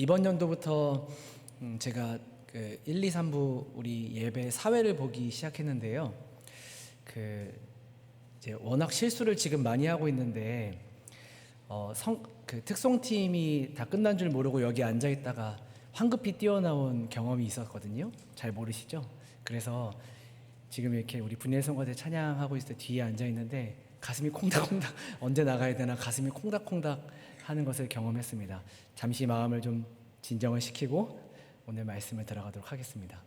이번 연도부터 제가 그 1, 2, 3부 우리 예배 사회를 보기 시작했는데요. 이제 워낙 실수를 지금 많이 하고 있는데 특송팀이 다 끝난 줄 모르고 여기 앉아 있다가 황급히 뛰어나온 경험이 있었거든요. 잘 모르시죠? 그래서 지금 이렇게 우리 분예성가대 찬양하고 있을 때 뒤에 앉아 있는데 가슴이 콩닥콩닥 언제 나가야 되나 가슴이 콩닥콩닥 하는 것을 경험했습니다. 잠시 마음을 좀 진정을 시키고 오늘 말씀을 들어가도록 하겠습니다.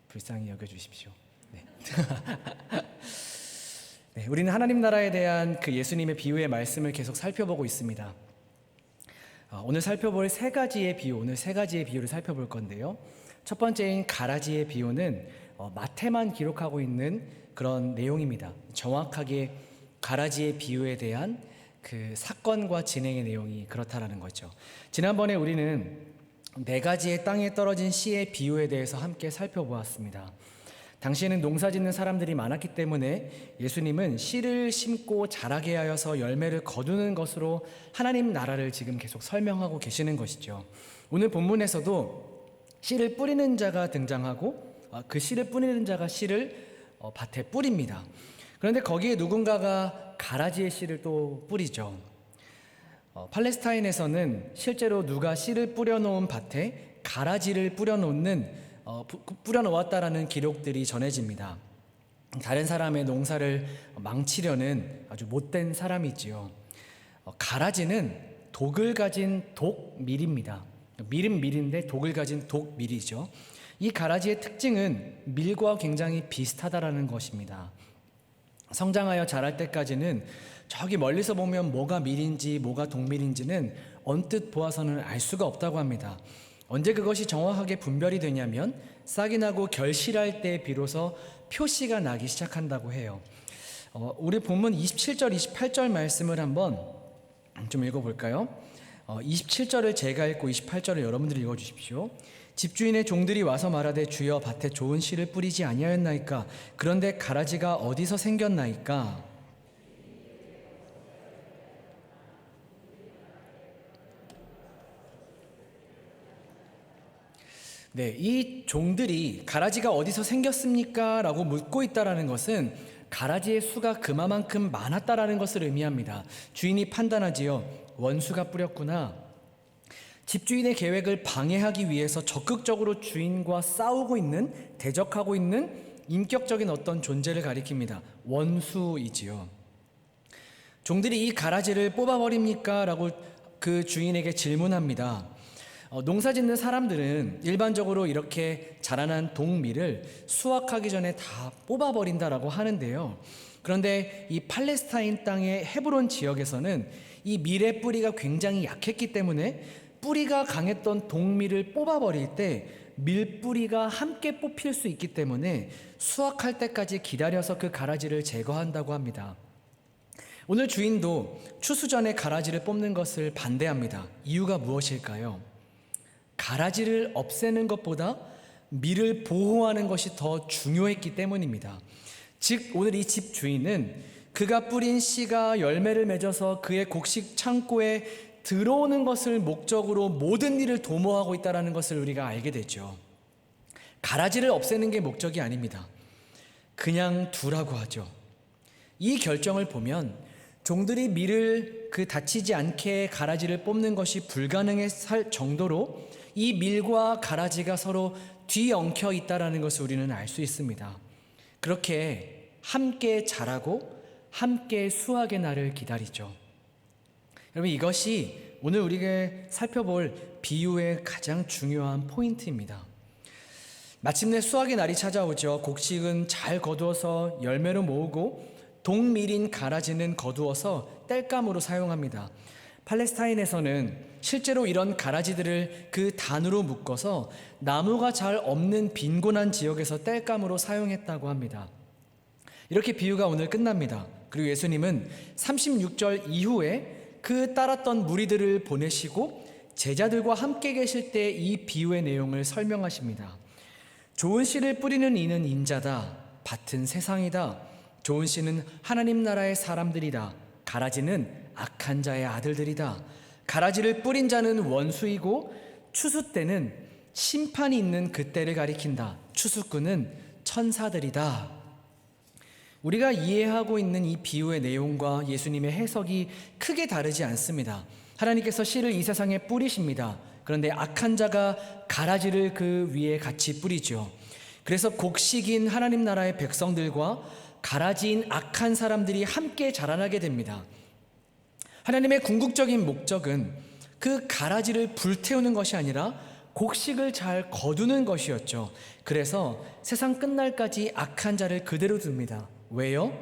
불쌍히 여겨주십시오. 네. 네, 우리는 하나님 나라에 대한 그 예수님의 비유의 말씀을 계속 살펴보고 있습니다. 오늘 살펴볼 세 가지의 비유를 살펴볼 건데요. 첫 번째인 가라지의 비유는 마태만 기록하고 있는 그런 내용입니다. 정확하게 가라지의 비유에 대한 그 사건과 진행의 내용이 그렇다라는 거죠. 지난번에 우리는 4가지의 땅에 떨어진 씨의 비유에 대해서 함께 살펴보았습니다. 당시에는 농사 짓는 사람들이 많았기 때문에 예수님은 씨를 심고 자라게 하여서 열매를 거두는 것으로 하나님 나라를 지금 계속 설명하고 계시는 것이죠. 오늘 본문에서도 씨를 뿌리는 자가 등장하고 그 씨를 뿌리는 자가 씨를 밭에 뿌립니다. 그런데 거기에 누군가가 가라지의 씨를 또 뿌리죠. 팔레스타인에서는 실제로 누가 씨를 뿌려놓은 밭에 가라지를 뿌려놓았다라는 기록들이 전해집니다. 다른 사람의 농사를 망치려는 아주 못된 사람이지요. 가라지는 독을 가진 독밀입니다. 밀은 밀인데 독을 가진 독밀이죠. 이 가라지의 특징은 밀과 굉장히 비슷하다라는 것입니다. 성장하여 자랄 때까지는 저기 멀리서 보면 뭐가 밀인지 뭐가 독밀인지는 언뜻 보아서는 알 수가 없다고 합니다. 언제 그것이 정확하게 분별이 되냐면 싹이 나고 결실할 때 비로소 표시가 나기 시작한다고 해요. 우리 본문 27절, 28절 말씀을 한번 좀 읽어볼까요? 27절을 제가 읽고 28절을 여러분들이 읽어주십시오. 집주인의 종들이 와서 말하되 주여 밭에 좋은 씨를 뿌리지 아니하였나이까? 그런데 가라지가 어디서 생겼나이까? 네, 이 종들이 가라지가 어디서 생겼습니까? 라고 묻고 있다는 것은 가라지의 수가 그만큼 많았다라는 것을 의미합니다. 주인이 판단하지요. 원수가 뿌렸구나. 집주인의 계획을 방해하기 위해서 적극적으로 주인과 싸우고 있는, 대적하고 있는 인격적인 어떤 존재를 가리킵니다. 원수이지요. 종들이 이 가라지를 뽑아버립니까? 라고 그 주인에게 질문합니다. 농사 짓는 사람들은 일반적으로 이렇게 자라난 동밀을 수확하기 전에 다 뽑아버린다라고 하는데요. 그런데 이 팔레스타인 땅의 헤브론 지역에서는 이 밀의 뿌리가 굉장히 약했기 때문에 뿌리가 강했던 동밀을 뽑아버릴 때 밀뿌리가 함께 뽑힐 수 있기 때문에 수확할 때까지 기다려서 그 가라지를 제거한다고 합니다. 오늘 주인도 추수 전에 가라지를 뽑는 것을 반대합니다. 이유가 무엇일까요? 가라지를 없애는 것보다 밀을 보호하는 것이 더 중요했기 때문입니다. 즉 오늘 이 집 주인은 그가 뿌린 씨가 열매를 맺어서 그의 곡식 창고에 들어오는 것을 목적으로 모든 일을 도모하고 있다는 것을 우리가 알게 되죠. 가라지를 없애는 게 목적이 아닙니다. 그냥 두라고 하죠. 이 결정을 보면 종들이 밀을 다치지 않게 가라지를 뽑는 것이 불가능할 정도로 이 밀과 가라지가 서로 뒤엉켜 있다는 것을 우리는 알 수 있습니다. 그렇게 함께 자라고 함께 수확의 날을 기다리죠. 여러분, 이것이 오늘 우리가 살펴볼 비유의 가장 중요한 포인트입니다. 마침내 수확의 날이 찾아오죠. 곡식은 잘 거두어서 열매로 모으고 동밀인 가라지는 거두어서 땔감으로 사용합니다. 팔레스타인에서는 실제로 이런 가라지들을 그 단으로 묶어서 나무가 잘 없는 빈곤한 지역에서 땔감으로 사용했다고 합니다. 이렇게 비유가 오늘 끝납니다. 그리고 예수님은 36절 이후에 그 따랐던 무리들을 보내시고 제자들과 함께 계실 때 이 비유의 내용을 설명하십니다. 좋은 씨를 뿌리는 이는 인자다. 밭은 세상이다. 좋은 씨는 하나님 나라의 사람들이다. 가라지는 악한 자의 아들들이다. 가라지를 뿌린 자는 원수이고 추수 때는 심판이 있는 그때를 가리킨다. 추수꾼은 천사들이다. 우리가 이해하고 있는 이 비유의 내용과 예수님의 해석이 크게 다르지 않습니다. 하나님께서 씨를 이 세상에 뿌리십니다. 그런데 악한 자가 가라지를 그 위에 같이 뿌리죠. 그래서 곡식인 하나님 나라의 백성들과 가라지인 악한 사람들이 함께 자라나게 됩니다. 하나님의 궁극적인 목적은 그 가라지를 불태우는 것이 아니라 곡식을 잘 거두는 것이었죠. 그래서 세상 끝날까지 악한 자를 그대로 둡니다. 왜요?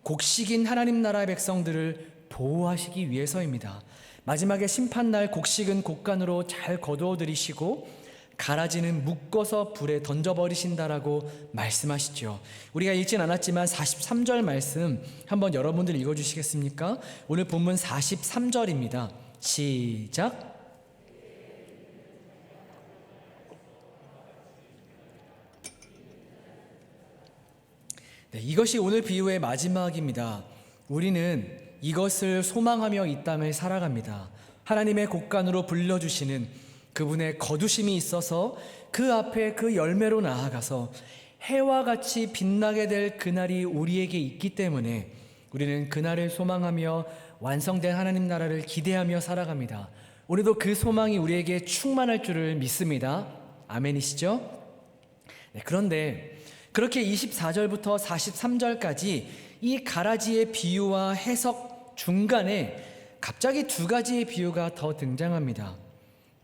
곡식인 하나님 나라의 백성들을 보호하시기 위해서입니다. 마지막에 심판날 곡식은 곡간으로 잘 거두어 들이시고 가라지는 묶어서 불에 던져버리신다라고 말씀하시죠. 우리가 읽진 않았지만 43절 말씀 한번 여러분들 읽어주시겠습니까? 오늘 본문 43절입니다. 시작. 네, 이것이 오늘 비유의 마지막입니다. 우리는 이것을 소망하며 이 땅을 살아갑니다. 하나님의 곡간으로 불러주시는 그분의 거두심이 있어서 그 앞에 그 열매로 나아가서 해와 같이 빛나게 될 그날이 우리에게 있기 때문에 우리는 그날을 소망하며 완성된 하나님 나라를 기대하며 살아갑니다. 오늘도 그 소망이 우리에게 충만할 줄을 믿습니다. 아멘이시죠? 네, 그런데 그렇게 24절부터 43절까지 이 가라지의 비유와 해석 중간에 갑자기 두 가지의 비유가 더 등장합니다.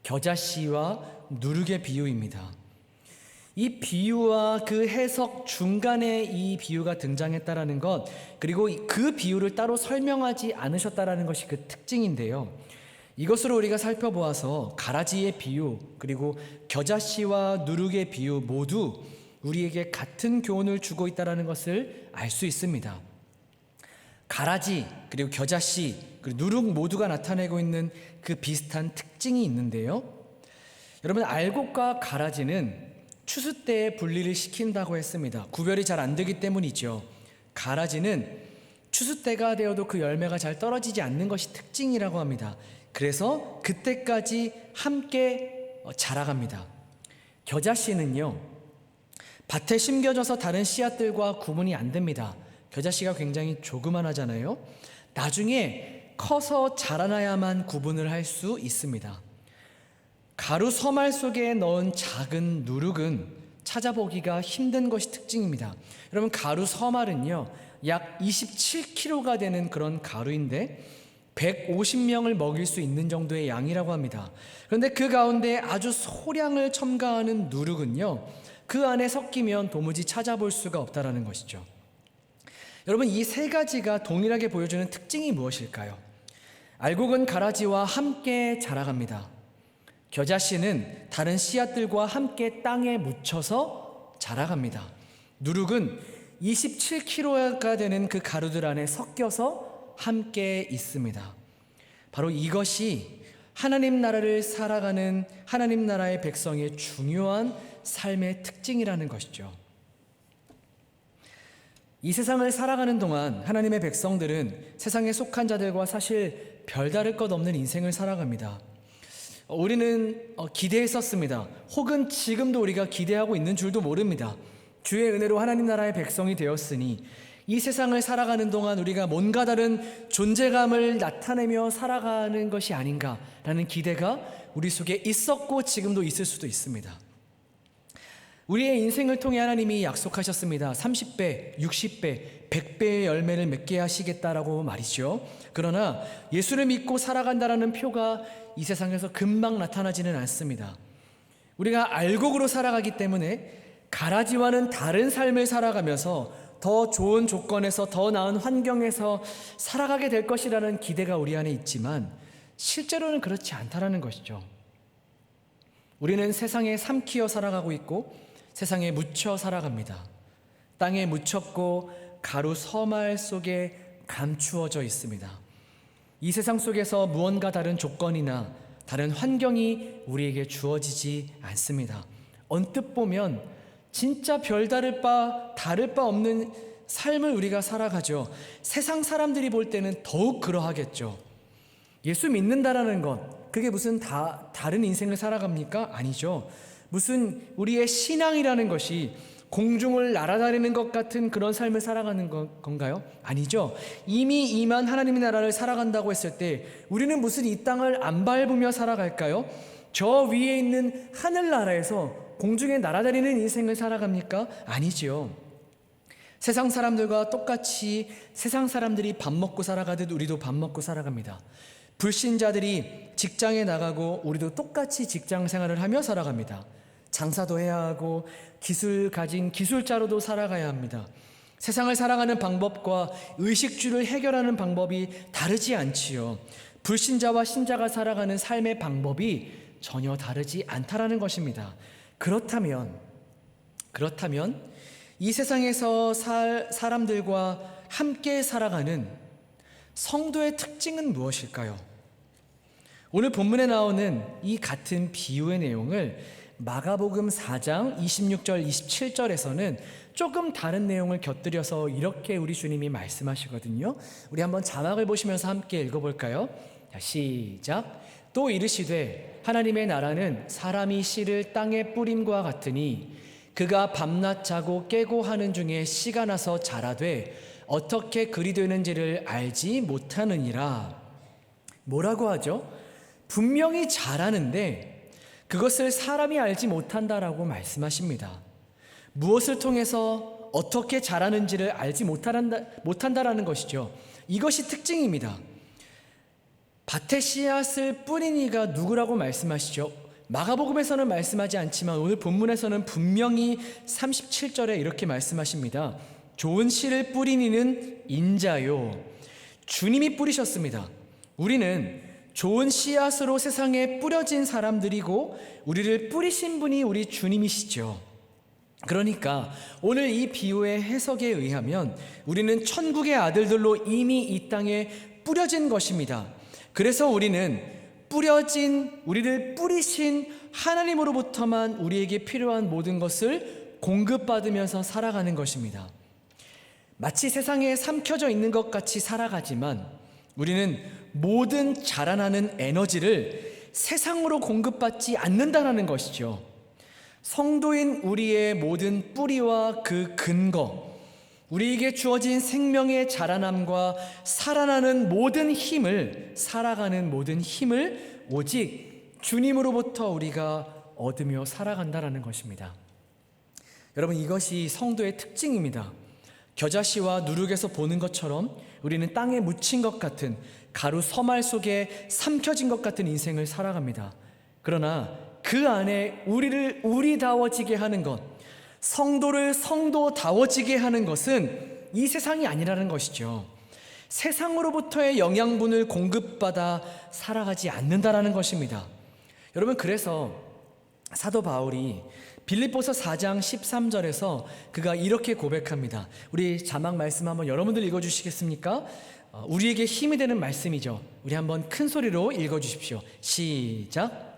겨자씨와 누룩의 비유입니다. 이 비유와 그 해석 중간에 이 비유가 등장했다라는 것, 그리고 그 비유를 따로 설명하지 않으셨다라는 것이 그 특징인데요. 이것으로 우리가 살펴보아서 가라지의 비유 그리고 겨자씨와 누룩의 비유 모두 우리에게 같은 교훈을 주고 있다는 것을 알 수 있습니다. 가라지 그리고 겨자씨 그리고 누룩 모두가 나타내고 있는 그 비슷한 특징이 있는데요. 여러분, 알곡과 가라지는 추수 때에 분리를 시킨다고 했습니다. 구별이 잘 안 되기 때문이죠. 가라지는 추수 때가 되어도 그 열매가 잘 떨어지지 않는 것이 특징이라고 합니다. 그래서 그때까지 함께 자라갑니다. 겨자씨는요, 밭에 심겨져서 다른 씨앗들과 구분이 안 됩니다. 겨자씨가 굉장히 조그만하잖아요. 나중에 커서 자라나야만 구분을 할 수 있습니다. 가루 서말 속에 넣은 작은 누룩은 찾아보기가 힘든 것이 특징입니다. 여러분, 가루 서말은요 약 27kg가 되는 그런 가루인데 150명을 먹일 수 있는 정도의 양이라고 합니다. 그런데 그 가운데 아주 소량을 첨가하는 누룩은요, 그 안에 섞이면 도무지 찾아볼 수가 없다라는 것이죠. 여러분, 이 세 가지가 동일하게 보여주는 특징이 무엇일까요? 알곡은 가라지와 함께 자라갑니다. 겨자씨는 다른 씨앗들과 함께 땅에 묻혀서 자라갑니다. 누룩은 27kg가 되는 그 가루들 안에 섞여서 함께 있습니다. 바로 이것이 하나님 나라를 살아가는 하나님 나라의 백성의 중요한 삶의 특징이라는 것이죠. 이 세상을 살아가는 동안 하나님의 백성들은 세상에 속한 자들과 사실 별다를 것 없는 인생을 살아갑니다. 우리는 기대했었습니다. 혹은 지금도 우리가 기대하고 있는 줄도 모릅니다. 주의 은혜로 하나님 나라의 백성이 되었으니 이 세상을 살아가는 동안 우리가 뭔가 다른 존재감을 나타내며 살아가는 것이 아닌가라는 기대가 우리 속에 있었고 지금도 있을 수도 있습니다. 우리의 인생을 통해 하나님이 약속하셨습니다. 30배, 60배, 100배의 열매를 맺게 하시겠다라고 말이죠. 그러나 예수를 믿고 살아간다라는 표가 이 세상에서 금방 나타나지는 않습니다. 우리가 알곡으로 살아가기 때문에 가라지와는 다른 삶을 살아가면서 더 좋은 조건에서 더 나은 환경에서 살아가게 될 것이라는 기대가 우리 안에 있지만 실제로는 그렇지 않다라는 것이죠. 우리는 세상에 삼키어 살아가고 있고 세상에 묻혀 살아갑니다. 땅에 묻혔고 가루 서말 속에 감추어져 있습니다. 이 세상 속에서 무언가 다른 조건이나 다른 환경이 우리에게 주어지지 않습니다. 언뜻 보면 진짜 별다를 바 다를 바 없는 삶을 우리가 살아가죠. 세상 사람들이 볼 때는 더욱 그러하겠죠. 예수 믿는다라는 것, 그게 무슨 다른 인생을 살아갑니까? 아니죠. 무슨 우리의 신앙이라는 것이 공중을 날아다니는 것 같은 그런 삶을 살아가는 건가요? 아니죠. 이미 임한 하나님의 나라를 살아간다고 했을 때 우리는 무슨 이 땅을 안 밟으며 살아갈까요? 저 위에 있는 하늘나라에서 공중에 날아다니는 인생을 살아갑니까? 아니죠. 세상 사람들과 똑같이 세상 사람들이 밥 먹고 살아가듯 우리도 밥 먹고 살아갑니다. 불신자들이 직장에 나가고 우리도 똑같이 직장 생활을 하며 살아갑니다. 장사도 해야 하고 기술 가진 기술자로도 살아가야 합니다. 세상을 살아가는 방법과 의식주를 해결하는 방법이 다르지 않지요. 불신자와 신자가 살아가는 삶의 방법이 전혀 다르지 않다라는 것입니다. 그렇다면 이 세상에서 사람들과 함께 살아가는 성도의 특징은 무엇일까요? 오늘 본문에 나오는 이 같은 비유의 내용을 마가복음 4장 26절 27절에서는 조금 다른 내용을 곁들여서 이렇게 우리 주님이 말씀하시거든요. 우리 한번 자막을 보시면서 함께 읽어볼까요? 자, 시작. 또 이르시되 하나님의 나라는 사람이 씨를 땅에 뿌림과 같으니 그가 밤낮 자고 깨고 하는 중에 씨가 나서 자라되 어떻게 그리 되는지를 알지 못하느니라. 뭐라고 하죠? 분명히 자라는데 그것을 사람이 알지 못한다라고 말씀하십니다. 무엇을 통해서 어떻게 자라는지를 알지 못한다라는 것이죠. 이것이 특징입니다. 밭에 씨앗을 뿌린 이가 누구라고 말씀하시죠? 마가복음에서는 말씀하지 않지만 오늘 본문에서는 분명히 37절에 이렇게 말씀하십니다. 좋은 씨를 뿌린 이는 인자요. 주님이 뿌리셨습니다. 우리는 좋은 씨앗으로 세상에 뿌려진 사람들이고 우리를 뿌리신 분이 우리 주님이시죠. 그러니까 오늘 이 비유의 해석에 의하면 우리는 천국의 아들들로 이미 이 땅에 뿌려진 것입니다. 그래서 우리는 우리를 뿌리신 하나님으로부터만 우리에게 필요한 모든 것을 공급받으면서 살아가는 것입니다. 마치 세상에 삼켜져 있는 것 같이 살아가지만 우리는 모든 자라나는 에너지를 세상으로 공급받지 않는다는 것이죠. 성도인 우리의 모든 뿌리와 그 근거, 우리에게 주어진 생명의 자라남과 살아나는 모든 힘을, 살아가는 모든 힘을 오직 주님으로부터 우리가 얻으며 살아간다는 것입니다. 여러분, 이것이 성도의 특징입니다. 겨자씨와 누룩에서 보는 것처럼 우리는 땅에 묻힌 것 같은 가루 서말 속에 삼켜진 것 같은 인생을 살아갑니다. 그러나 그 안에 우리를 우리다워지게 하는 것, 성도를 성도다워지게 하는 것은 이 세상이 아니라는 것이죠. 세상으로부터의 영양분을 공급받아 살아가지 않는다라는 것입니다. 여러분, 그래서 사도 바울이 빌립보서 4장 13절에서 그가 이렇게 고백합니다. 우리 자막 말씀 한번 여러분들 읽어주시겠습니까? 우리에게 힘이 되는 말씀이죠. 우리 한번 큰 소리로 읽어주십시오. 시작.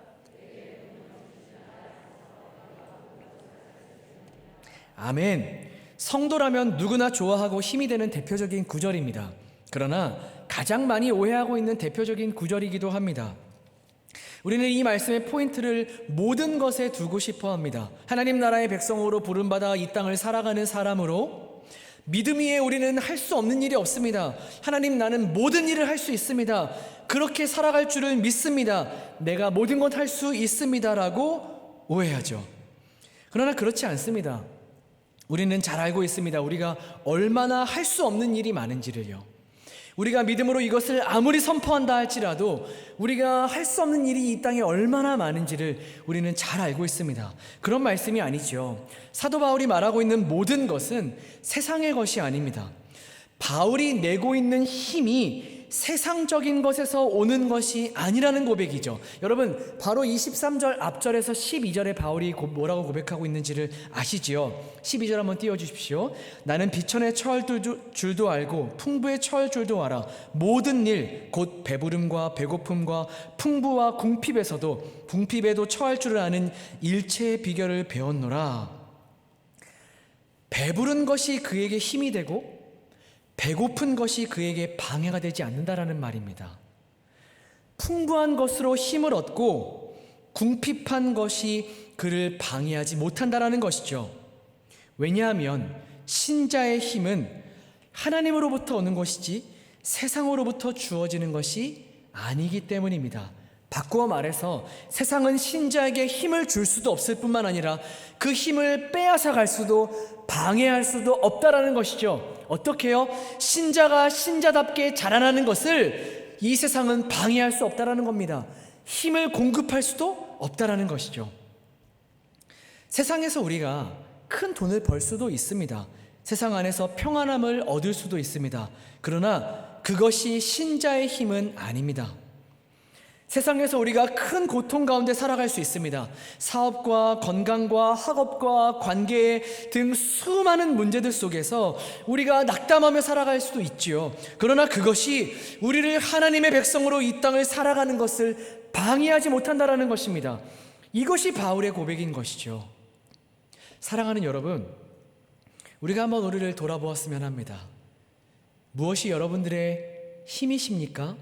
아멘. 성도라면 누구나 좋아하고 힘이 되는 대표적인 구절입니다. 그러나 가장 많이 오해하고 있는 대표적인 구절이기도 합니다. 우리는 이 말씀의 포인트를 모든 것에 두고 싶어 합니다. 하나님 나라의 백성으로 부름받아 이 땅을 살아가는 사람으로 믿음 위에 우리는 할 수 없는 일이 없습니다. 하나님, 나는 모든 일을 할 수 있습니다. 그렇게 살아갈 줄을 믿습니다. 내가 모든 것 할 수 있습니다 라고 오해하죠. 그러나 그렇지 않습니다. 우리는 잘 알고 있습니다. 우리가 얼마나 할 수 없는 일이 많은지를요. 우리가 믿음으로 이것을 아무리 선포한다 할지라도 우리가 할 수 없는 일이 이 땅에 얼마나 많은지를 우리는 잘 알고 있습니다. 그런 말씀이 아니죠. 사도 바울이 말하고 있는 모든 것은 세상의 것이 아닙니다. 바울이 내고 있는 힘이 세상적인 것에서 오는 것이 아니라는 고백이죠. 여러분, 바로 23절 앞절에서 12절에 바울이 뭐라고 고백하고 있는지를 아시지요? 12절 한번 띄워주십시오. 나는 비천의 처할 줄도 알고 풍부의 처할 줄도 알아. 모든 일 곧 배부름과 배고픔과 풍부와 궁핍에도 처할 줄을 아는 일체의 비결을 배웠노라. 배부른 것이 그에게 힘이 되고 배고픈 것이 그에게 방해가 되지 않는다라는 말입니다. 풍부한 것으로 힘을 얻고 궁핍한 것이 그를 방해하지 못한다라는 것이죠. 왜냐하면 신자의 힘은 하나님으로부터 오는 것이지 세상으로부터 주어지는 것이 아니기 때문입니다. 바꾸어 말해서 세상은 신자에게 힘을 줄 수도 없을 뿐만 아니라 그 힘을 빼앗아 갈 수도 방해할 수도 없다라는 것이죠. 어떻게요? 신자가 신자답게 자라나는 것을 이 세상은 방해할 수 없다라는 겁니다. 힘을 공급할 수도 없다라는 것이죠. 세상에서 우리가 큰 돈을 벌 수도 있습니다. 세상 안에서 평안함을 얻을 수도 있습니다. 그러나 그것이 신자의 힘은 아닙니다. 세상에서 우리가 큰 고통 가운데 살아갈 수 있습니다. 사업과 건강과 학업과 관계 등 수많은 문제들 속에서 우리가 낙담하며 살아갈 수도 있지요. 그러나 그것이 우리를 하나님의 백성으로 이 땅을 살아가는 것을 방해하지 못한다라는 것입니다. 이것이 바울의 고백인 것이죠. 사랑하는 여러분, 우리가 한번 우리를 돌아보았으면 합니다. 무엇이 여러분들의 힘이십니까?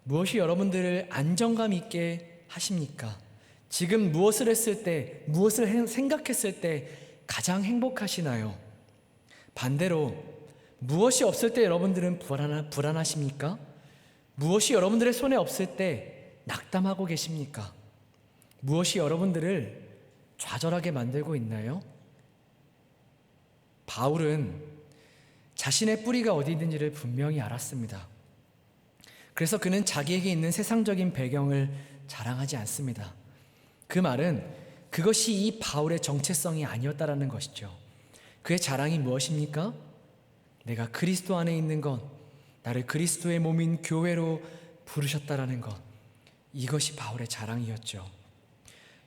무엇이 여러분들을 안정감 있게 하십니까? 지금 무엇을 했을 때, 무엇을 생각했을 때 가장 행복하시나요? 반대로 무엇이 없을 때 여러분들은 불안하십니까? 무엇이 여러분들의 손에 없을 때 낙담하고 계십니까? 무엇이 여러분들을 좌절하게 만들고 있나요? 바울은 자신의 뿌리가 어디 있는지를 분명히 알았습니다. 그래서 그는 자기에게 있는 세상적인 배경을 자랑하지 않습니다. 그 말은 그것이 이 바울의 정체성이 아니었다라는 것이죠. 그의 자랑이 무엇입니까? 내가 그리스도 안에 있는 것, 나를 그리스도의 몸인 교회로 부르셨다라는 것, 이것이 바울의 자랑이었죠.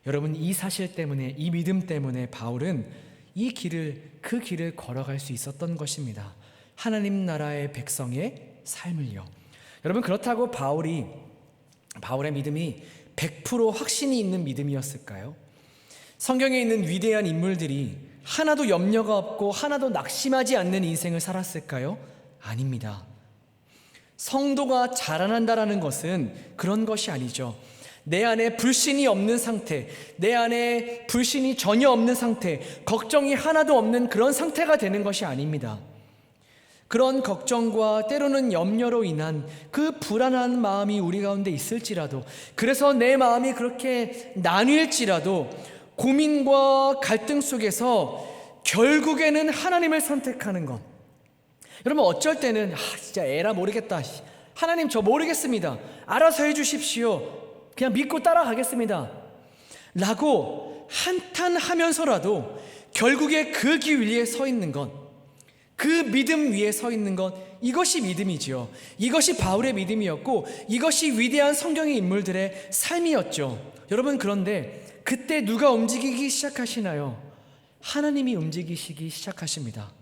여러분, 이 사실 때문에, 이 믿음 때문에 바울은 그 길을 걸어갈 수 있었던 것입니다. 하나님 나라의 백성의 삶을요. 여러분, 그렇다고 바울의 믿음이 100% 확신이 있는 믿음이었을까요? 성경에 있는 위대한 인물들이 하나도 염려가 없고 하나도 낙심하지 않는 인생을 살았을까요? 아닙니다. 성도가 자라난다라는 것은 그런 것이 아니죠. 내 안에 불신이 없는 상태, 내 안에 불신이 전혀 없는 상태, 걱정이 하나도 없는 그런 상태가 되는 것이 아닙니다. 그런 걱정과 때로는 염려로 인한 그 불안한 마음이 우리 가운데 있을지라도, 그래서 내 마음이 그렇게 나뉠지라도 고민과 갈등 속에서 결국에는 하나님을 선택하는 것. 여러분, 어쩔 때는 진짜 에라 모르겠다, 하나님 저 모르겠습니다, 알아서 해주십시오, 그냥 믿고 따라가겠습니다 라고 한탄하면서라도 결국에 그 길 위에 서 있는 것, 그 믿음 위에 서 있는 것, 이것이 믿음이지요. 이것이 바울의 믿음이었고 이것이 위대한 성경의 인물들의 삶이었죠. 여러분, 그런데 그때 누가 움직이기 시작하시나요? 하나님이 움직이시기 시작하십니다.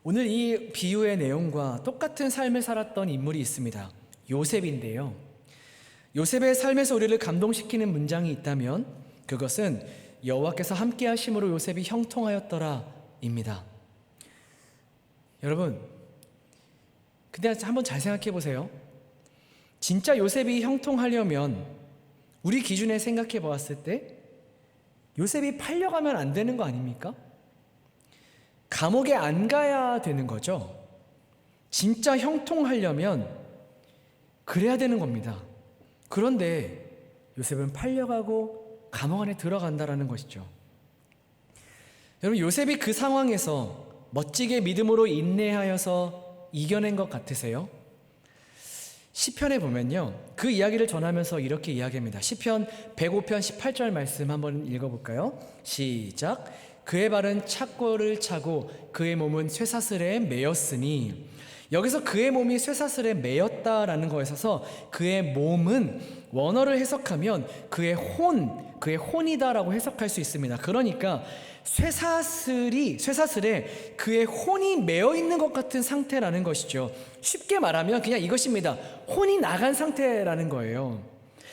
오늘 이 비유의 내용과 똑같은 삶을 살았던 인물이 있습니다. 요셉인데요. 요셉의 삶에서 우리를 감동시키는 문장이 있다면 그것은 여호와께서 함께 하심으로 요셉이 형통하였더라 입니다. 여러분, 근데 한번 잘 생각해 보세요. 진짜 요셉이 형통하려면 우리 기준에 생각해 보았을 때 요셉이 팔려가면 안 되는 거 아닙니까? 감옥에 안 가야 되는 거죠. 진짜 형통하려면 그래야 되는 겁니다. 그런데 요셉은 팔려가고 감옥 안에 들어간다라는 것이죠. 여러분, 요셉이 그 상황에서 멋지게 믿음으로 인내하여서 이겨낸 것 같으세요? 시편에 보면요, 그 이야기를 전하면서 이렇게 이야기합니다. 시편 105편 18절 말씀 한번 읽어볼까요? 시작. 그의 발은 착고를 차고 그의 몸은 쇠사슬에 매였으니, 여기서 그의 몸이 쇠사슬에 매였다라는 거에 있어서 그의 몸은 원어를 해석하면 그의 혼이다라고 해석할 수 있습니다. 그러니까 쇠사슬에 그의 혼이 매어 있는 것 같은 상태라는 것이죠. 쉽게 말하면 그냥 이것입니다. 혼이 나간 상태라는 거예요.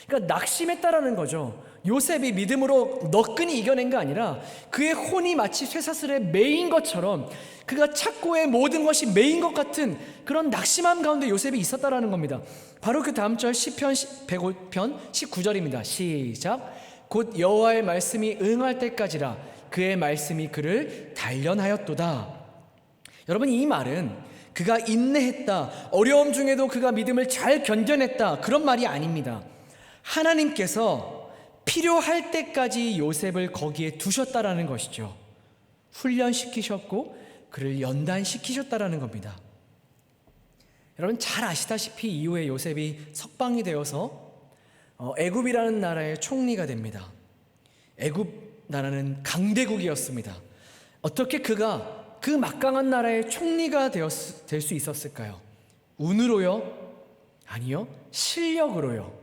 그러니까 낙심했다라는 거죠. 요셉이 믿음으로 너끈히 이겨낸 게 아니라 그의 혼이 마치 쇠사슬에 매인 것처럼 그가 착고의 모든 것이 매인 것 같은 그런 낙심함 가운데 요셉이 있었다라는 겁니다. 바로 그 다음 절 시편 105편 19절입니다. 시작. 곧 여호와의 말씀이 응할 때까지라 그의 말씀이 그를 단련하였도다. 여러분, 이 말은 그가 인내했다, 어려움 중에도 그가 믿음을 잘 견뎌냈다, 그런 말이 아닙니다. 하나님께서 필요할 때까지 요셉을 거기에 두셨다라는 것이죠. 훈련시키셨고 그를 연단시키셨다라는 겁니다. 여러분, 잘 아시다시피 이후에 요셉이 석방이 되어서 애굽이라는 나라의 총리가 됩니다. 애굽 나라는 강대국이었습니다. 어떻게 그가 그 막강한 나라의 총리가 될 수 있었을까요? 운으로요? 아니요, 실력으로요.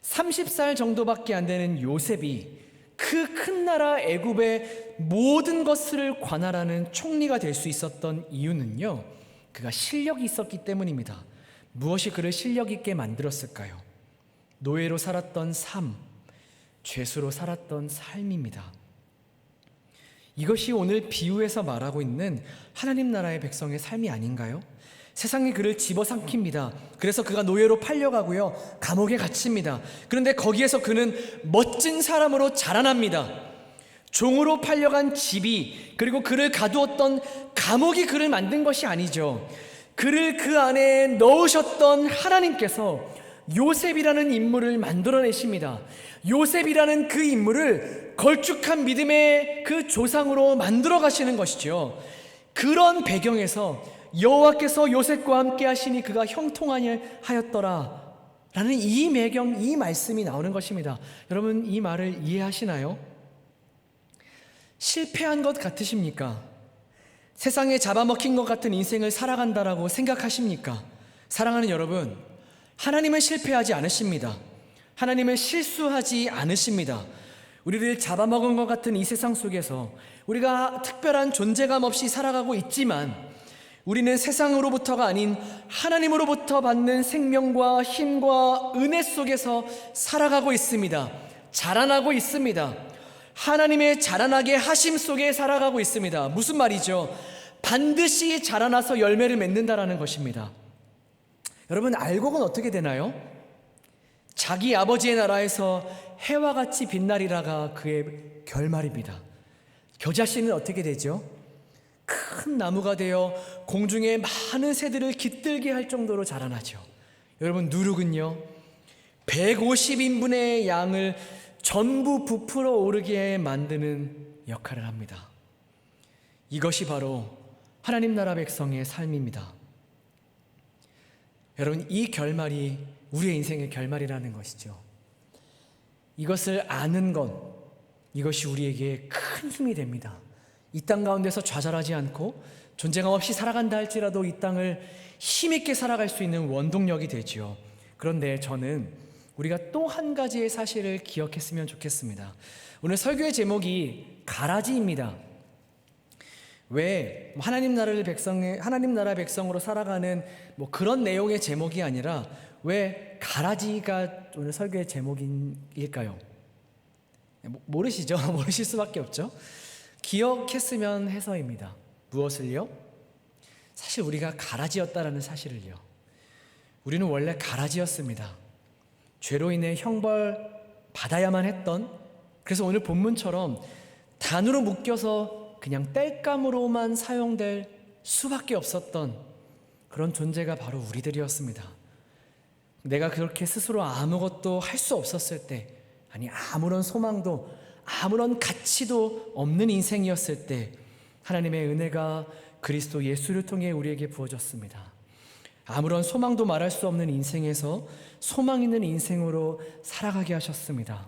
30살 정도밖에 안 되는 요셉이 그 큰 나라 애굽의 모든 것을 관할하는 총리가 될 수 있었던 이유는요, 그가 실력이 있었기 때문입니다. 무엇이 그를 실력 있게 만들었을까요? 노예로 살았던 삶, 죄수로 살았던 삶입니다. 이것이 오늘 비유에서 말하고 있는 하나님 나라의 백성의 삶이 아닌가요? 세상이 그를 집어삼킵니다. 그래서 그가 노예로 팔려가고요, 감옥에 갇힙니다. 그런데 거기에서 그는 멋진 사람으로 자라납니다. 종으로 팔려간 집이, 그리고 그를 가두었던 감옥이 그를 만든 것이 아니죠. 그를 그 안에 넣으셨던 하나님께서 요셉이라는 인물을 만들어내십니다. 요셉이라는 그 인물을 걸쭉한 믿음의 그 조상으로 만들어 가시는 것이죠. 그런 배경에서 여호와께서 요셉과 함께 하시니 그가 형통하였더라 라는 이 배경, 이 말씀이 나오는 것입니다. 여러분, 이 말을 이해하시나요? 실패한 것 같으십니까? 세상에 잡아먹힌 것 같은 인생을 살아간다라고 생각하십니까? 사랑하는 여러분, 하나님은 실패하지 않으십니다. 하나님은 실수하지 않으십니다. 우리를 잡아먹은 것 같은 이 세상 속에서 우리가 특별한 존재감 없이 살아가고 있지만, 우리는 세상으로부터가 아닌 하나님으로부터 받는 생명과 힘과 은혜 속에서 살아가고 있습니다. 자라나고 있습니다. 하나님의 자라나게 하심 속에 살아가고 있습니다. 무슨 말이죠? 반드시 자라나서 열매를 맺는다라는 것입니다. 여러분, 알곡은 어떻게 되나요? 자기 아버지의 나라에서 해와 같이 빛나리라가 그의 결말입니다. 겨자씨는 어떻게 되죠? 큰 나무가 되어 공중에 많은 새들을 깃들게 할 정도로 자라나죠. 여러분, 누룩은요, 150인분의 양을 전부 부풀어 오르게 만드는 역할을 합니다. 이것이 바로 하나님 나라 백성의 삶입니다. 여러분, 이 결말이 우리의 인생의 결말이라는 것이죠. 이것을 아는 것, 이것이 우리에게 큰 힘이 됩니다. 이 땅 가운데서 좌절하지 않고 존재감 없이 살아간다 할지라도 이 땅을 힘있게 살아갈 수 있는 원동력이 되지요. 그런데 저는 우리가 또 한 가지의 사실을 기억했으면 좋겠습니다. 오늘 설교의 제목이 가라지입니다. 왜 하나님 나라 백성으로 살아가는 그런 내용의 제목이 아니라 왜 가라지가 오늘 설교의 제목일까요? 모르시죠? 모르실 수밖에 없죠. 기억했으면 해서입니다. 무엇을요? 사실 우리가 가라지였다라는 사실을요. 우리는 원래 가라지였습니다. 죄로 인해 형벌 받아야만 했던, 그래서 오늘 본문처럼 단으로 묶여서 그냥 땔감으로만 사용될 수밖에 없었던 그런 존재가 바로 우리들이었습니다. 내가 그렇게 스스로 아무것도 할 수 없었을 때, 아니 아무런 소망도 아무런 가치도 없는 인생이었을 때 하나님의 은혜가 그리스도 예수를 통해 우리에게 부어졌습니다. 아무런 소망도 말할 수 없는 인생에서 소망 있는 인생으로 살아가게 하셨습니다.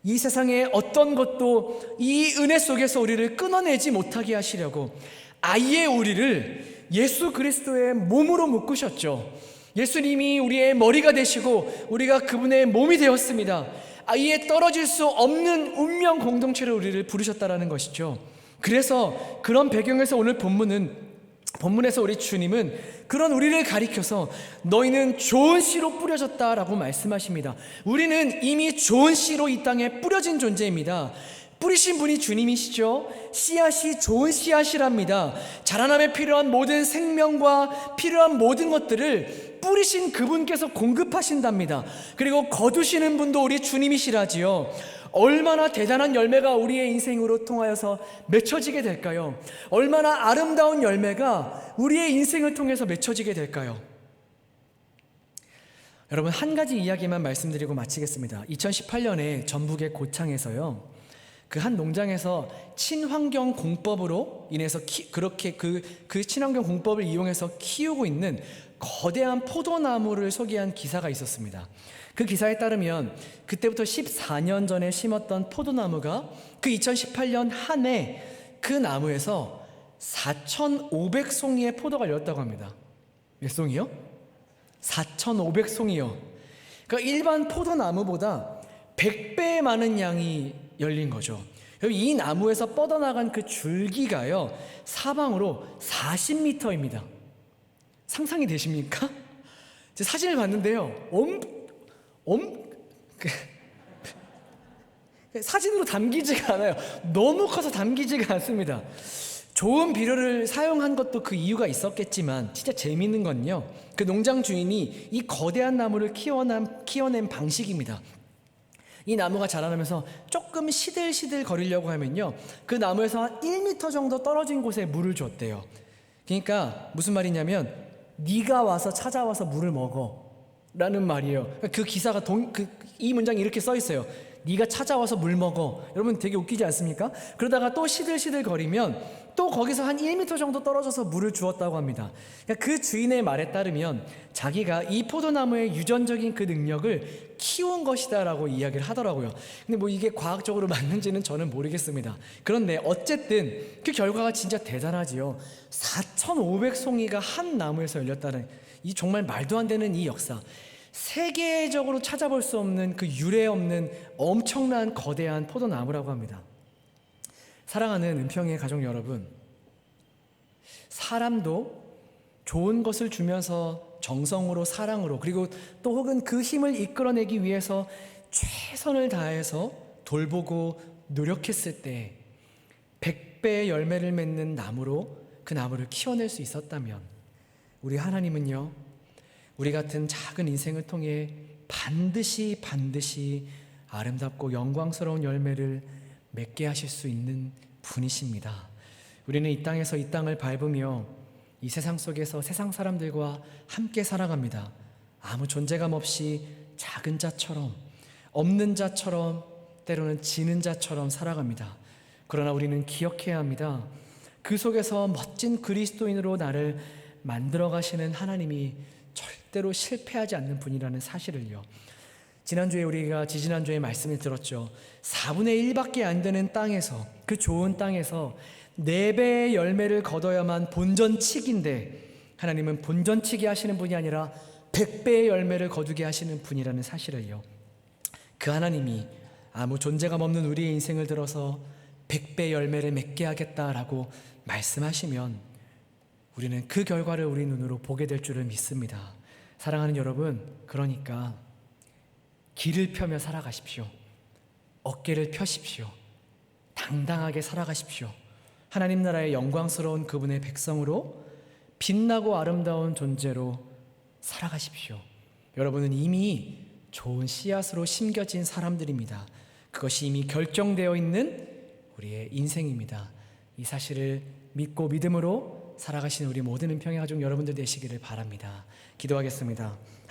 이 세상의 어떤 것도 이 은혜 속에서 우리를 끊어내지 못하게 하시려고 아예 우리를 예수 그리스도의 몸으로 묶으셨죠. 예수님이 우리의 머리가 되시고 우리가 그분의 몸이 되었습니다. 아예 떨어질 수 없는 운명 공동체로 우리를 부르셨다라는 것이죠. 그래서 그런 배경에서 오늘 본문은 본문에서 우리 주님은 그런 우리를 가리켜서 너희는 좋은 씨로 뿌려졌다라고 말씀하십니다. 우리는 이미 좋은 씨로 이 땅에 뿌려진 존재입니다. 뿌리신 분이 주님이시죠. 씨앗이 좋은 씨앗이랍니다. 자라남에 필요한 모든 생명과 필요한 모든 것들을 뿌리신 그분께서 공급하신답니다. 그리고 거두시는 분도 우리 주님이시라지요. 얼마나 대단한 열매가 우리의 인생으로 통하여서 맺혀지게 될까요? 얼마나 아름다운 열매가 우리의 인생을 통해서 맺혀지게 될까요? 여러분, 한 가지 이야기만 말씀드리고 마치겠습니다. 2018년에 전북의 고창에서요, 그 한 농장에서 친환경 공법으로 인해서 그렇게 그 친환경 공법을 이용해서 키우고 있는 거대한 포도나무를 소개한 기사가 있었습니다. 그 기사에 따르면 그때부터 14년 전에 심었던 포도나무가 그 2018년 한 해 그 나무에서 4,500송이의 포도가 열렸다고 합니다. 몇 송이요? 4,500송이요. 그러니까 일반 포도나무보다 100배 많은 양이 열린 거죠. 이 나무에서 뻗어나간 그 줄기가요, 사방으로 40m입니다. 상상이 되십니까? 제 사진을 봤는데요, 사진으로 담기지가 않아요. 너무 커서 담기지가 않습니다. 좋은 비료를 사용한 것도 그 이유가 있었겠지만 진짜 재미있는 건요, 그 농장 주인이 이 거대한 나무를 키워낸 방식입니다. 이 나무가 자라나면서 조금 시들시들 거리려고 하면요, 그 나무에서 한 1m 정도 떨어진 곳에 물을 줬대요. 그러니까 무슨 말이냐면 네가 와서 찾아와서 물을 먹어 라는 말이에요. 그 기사가 이 문장이 이렇게 써 있어요. 네가 찾아와서 물 먹어. 여러분, 되게 웃기지 않습니까? 그러다가 또 시들시들 거리면 또 거기서 한 1m 정도 떨어져서 물을 주었다고 합니다. 그러니까 그 주인의 말에 따르면 자기가 이 포도나무의 유전적인 그 능력을 키운 것이다 라고 이야기를 하더라고요. 근데 뭐 이게 과학적으로 맞는지는 저는 모르겠습니다. 그런데 어쨌든 그 결과가 진짜 대단하지요. 4,500송이가 한 나무에서 열렸다는 이 정말 말도 안 되는 이 역사, 세계적으로 찾아볼 수 없는 그 유례 없는 엄청난 거대한 포도나무라고 합니다. 사랑하는 은평의 가족 여러분, 사람도 좋은 것을 주면서 정성으로, 사랑으로, 그리고 또 혹은 그 힘을 이끌어내기 위해서 최선을 다해서 돌보고 노력했을 때 100배의 열매를 맺는 나무로 그 나무를 키워낼 수 있었다면, 우리 하나님은요, 우리 같은 작은 인생을 통해 반드시 아름답고 영광스러운 열매를 맺게 하실 수 있는 분이십니다. 우리는 이 땅에서 이 땅을 밟으며 이 세상 속에서 세상 사람들과 함께 살아갑니다. 아무 존재감 없이 작은 자처럼, 없는 자처럼, 때로는 지는 자처럼 살아갑니다. 그러나 우리는 기억해야 합니다. 그 속에서 멋진 그리스도인으로 나를 만들어 가시는 하나님이 절대로 실패하지 않는 분이라는 사실을요. 지지난주에 말씀을 들었죠. 4분의 1밖에 안 되는 땅에서, 그 좋은 땅에서 4배의 열매를 거둬야만 본전치기인데, 하나님은 본전치기 하시는 분이 아니라 100배의 열매를 거두게 하시는 분이라는 사실을요. 그 하나님이 아무 존재감 없는 우리의 인생을 들어서 100배 열매를 맺게 하겠다라고 말씀하시면 우리는 그 결과를 우리 눈으로 보게 될 줄을 믿습니다. 사랑하는 여러분, 그러니까 길을 펴며 살아가십시오. 어깨를 펴십시오. 당당하게 살아가십시오. 하나님 나라의 영광스러운 그분의 백성으로 빛나고 아름다운 존재로 살아가십시오. 여러분은 이미 좋은 씨앗으로 심겨진 사람들입니다. 그것이 이미 결정되어 있는 우리의 인생입니다. 이 사실을 믿고 믿음으로 살아가시는 우리 모든 은평의 가족 여러분들 되시기를 바랍니다. 기도하겠습니다.